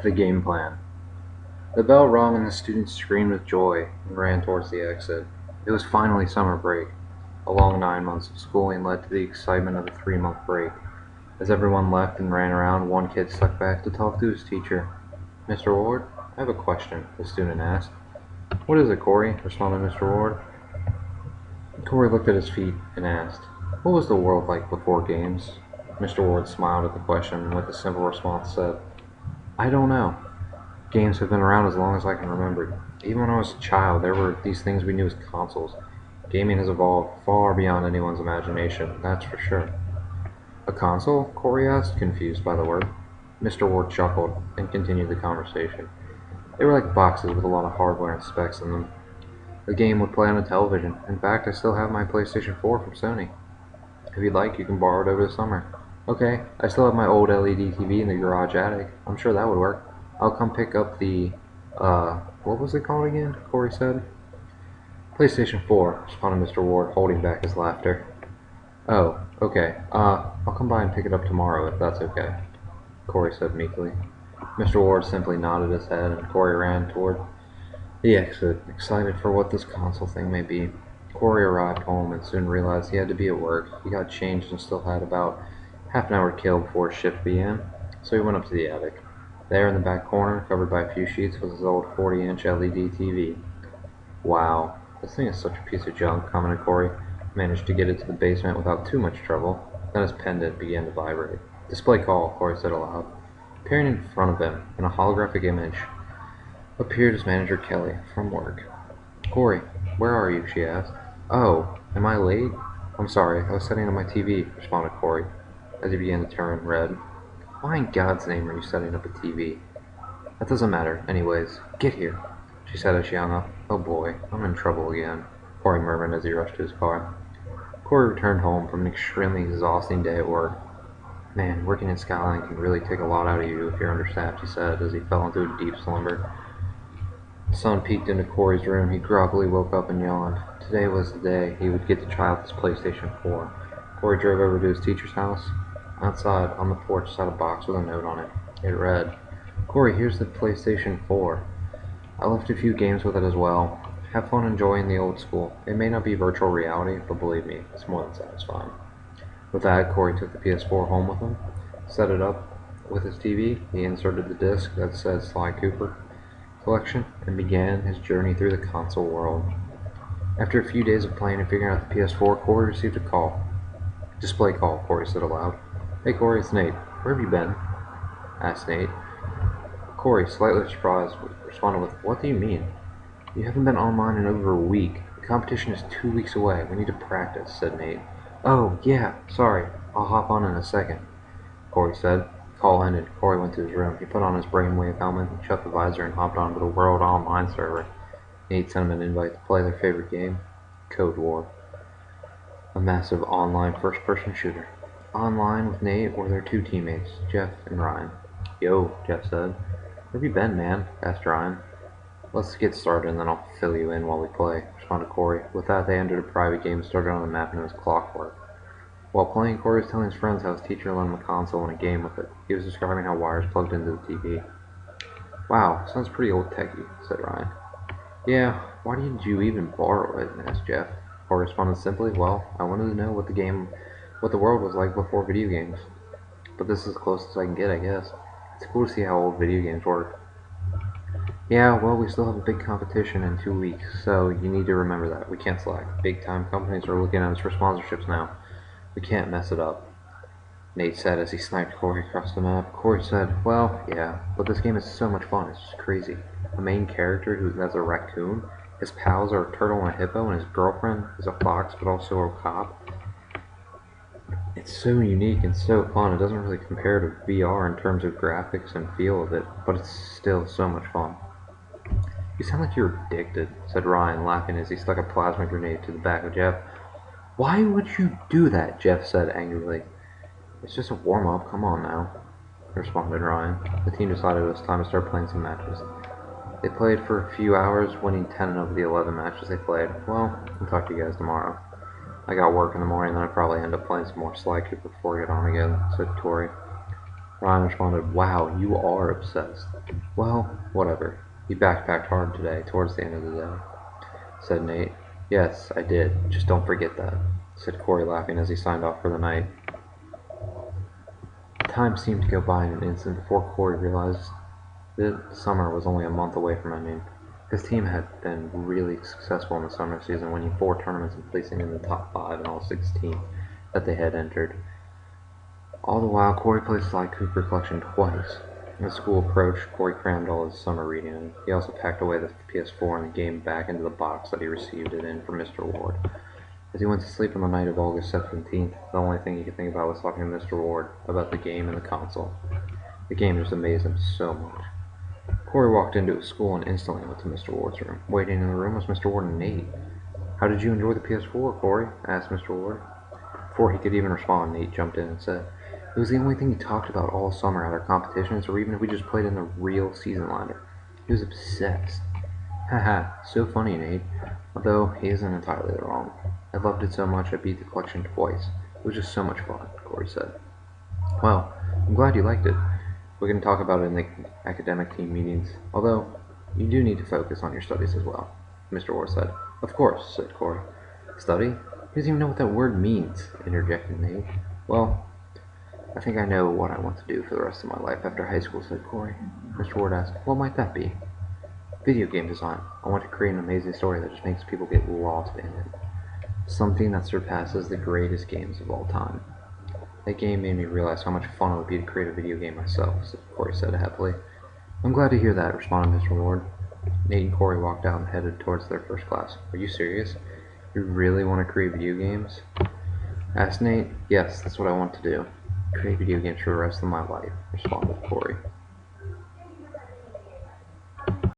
The game plan. The bell rung and the students screamed with joy and ran towards the exit. It was finally summer break. A long 9 months of schooling led to the excitement of a 3-month break. As everyone left and ran around, one kid stuck back to talk to his teacher. "Mr. Ward, I have a question," the student asked. "What is it, Corey?" responded Mr. Ward. Corey looked at his feet and asked, "What was the world like before games?" Mr. Ward smiled at the question and with a simple response said, "I don't know. Games have been around as long as I can remember. Even when I was a child, there were these things we knew as consoles. Gaming has evolved far beyond anyone's imagination, that's for sure." "A console?" Corey asked, confused by the word. Mr. Ward chuckled and continued the conversation. "They were like boxes with a lot of hardware and specs in them. The game would play on a television. In fact, I still have my PlayStation 4 from Sony. If you'd like, you can borrow it over the summer." "Okay, I still have my old LED TV in the garage attic. I'm sure that would work. I'll come pick up the, what was it called again?" Corey said. "PlayStation 4, responded Mr. Ward, holding back his laughter. "Oh, okay. I'll come by and pick it up tomorrow, if that's okay," Corey said meekly. Mr. Ward simply nodded his head, and Corey ran toward the exit, excited for what this console thing may be. Corey arrived home and soon realized he had to be at work. He got changed and still had about half an hour to kill before his shift began, so he went up to the attic. There in the back corner, covered by a few sheets, was his old 40-inch LED TV. "Wow, this thing is such a piece of junk," commented Corey. Managed to get it to the basement without too much trouble. Then his pendant began to vibrate. "Display call," Corey said aloud. Appearing in front of him, in a holographic image, appeared his manager Kelly, from work. "Corey, where are you?" she asked. "Oh, am I late?" "I'm sorry, I was setting up my TV," responded Corey, as he began to turn red. "Why in God's name are you setting up a TV?" "That doesn't matter. Anyways, get here," she said as she hung up. "Oh boy, I'm in trouble again," Corey murmured as he rushed to his car. Corey returned home from an extremely exhausting day at work. "Man, working in Skyline can really take a lot out of you if you're understaffed," he said as he fell into a deep slumber. The sun peeked into Corey's room. He groggily woke up and yawned. Today was the day he would get to try out his PlayStation 4. Corey drove over to his teacher's house. Outside, on the porch, sat a box with a note on it. It read, "Corey, here's the PlayStation 4. I left a few games with it as well. Have fun enjoying the old school. It may not be virtual reality, but believe me, it's more than satisfying." With that, Corey took the PS4 home with him, set it up with his TV. He inserted the disc that said Sly Cooper Collection, and began his journey through the console world. After a few days of playing and figuring out the PS4, Corey received a call. "Display call," Corey said aloud. "Hey Corey, it's Nate. Where have you been?" asked Nate. Corey, slightly surprised, responded with, "What do you mean? You haven't been online in over a week. The competition is 2 weeks away. We need to practice," said Nate. "Oh, yeah, sorry. I'll hop on in a second," Corey said. Call ended. Corey went to his room. He put on his brainwave helmet, shut the visor, and hopped onto the World Online server. Nate sent him an invite to play their favorite game, Code War, a massive online first-person shooter. Online with Nate were their two teammates, Jeff and Ryan. "Yo," Jeff said. "Where have you been, man?" asked Ryan. "Let's get started and then I'll fill you in while we play," responded Corey. With that, they entered a private game, started on the map, and it was Clockwork. While playing, Corey was telling his friends how his teacher lent him a console and a game with it. He was describing how wires plugged into the TV. "Wow, sounds pretty old techy," said Ryan. "Yeah, why did you even borrow it?" asked Jeff. Corey responded simply, "Well, I wanted to know what the world was like before video games. But this is as close as I can get, I guess. It's cool to see how old video games work." "Yeah, well, we still have a big competition in 2 weeks, so you need to remember that. We can't slack. Big time companies are looking at us for sponsorships now. We can't mess it up," Nate said as he sniped Corey across the map. Corey said, "Well, yeah, but this game is so much fun, it's just crazy. A main character who has a raccoon, his pals are a turtle and a hippo, and his girlfriend is a fox but also a cop. It's so unique and so fun. It doesn't really compare to VR in terms of graphics and feel of it, but it's still so much fun." "You sound like you're addicted," said Ryan, laughing as he stuck a plasma grenade to the back of Jeff. "Why would you do that?" Jeff said angrily. "It's just a warm-up, come on now," responded Ryan. The team decided it was time to start playing some matches. They played for a few hours, winning 10 of the 11 matches they played. "Well, I'll talk to you guys tomorrow. I got work in the morning, then I'll probably end up playing some more Sly Cooper before I get on again," said Corey. Ryan responded, "Wow, you are obsessed." "Well, whatever. You backpacked hard today, towards the end of the day," said Nate. "Yes, I did. Just don't forget that," said Corey, laughing as he signed off for the night. Time seemed to go by in an instant before Corey realized that summer was only a month away from ending. His team had been really successful in the summer season, winning 4 tournaments and placing in the top 5 in all 16 that they had entered. All the while, Corey played Sly Cooper Collection twice. As school approached, Corey crammed all his summer reading in. He also packed away the PS4 and the game back into the box that he received it in from Mr. Ward. As he went to sleep on the night of August 17th, the only thing he could think about was talking to Mr. Ward about the game and the console. The game just amazed him so much. Corey walked into his school and instantly went to Mr. Ward's room. Waiting in the room was Mr. Ward and Nate. "How did you enjoy the PS4, Corey?" asked Mr. Ward. Before he could even respond, Nate jumped in and said, "It was the only thing he talked about all summer at our competitions, or even if we just played in the real season ladder. He was obsessed." "Haha, so funny, Nate. Although he isn't entirely wrong. I loved it so much I beat the collection twice. It was just so much fun," Corey said. "Well, I'm glad you liked it. We can talk about it in the academic team meetings, although you do need to focus on your studies as well," Mr. Ward said. "Of course," said Corey. "Study? He doesn't even know what that word means," interjected Nate. "Well, I think I know what I want to do for the rest of my life after high school," said Corey. Mr. Ward asked, "What might that be?" "Video game design. I want to create an amazing story that just makes people get lost in it. Something that surpasses the greatest games of all time." "That game made me realize how much fun it would be to create a video game myself," Corey said happily. "I'm glad to hear that," responded Mr. Ward. Nate and Corey walked out and headed towards their first class. "Are you serious? You really want to create video games?" asked Nate. "Yes, that's what I want to do. Create video games for the rest of my life," responded Corey.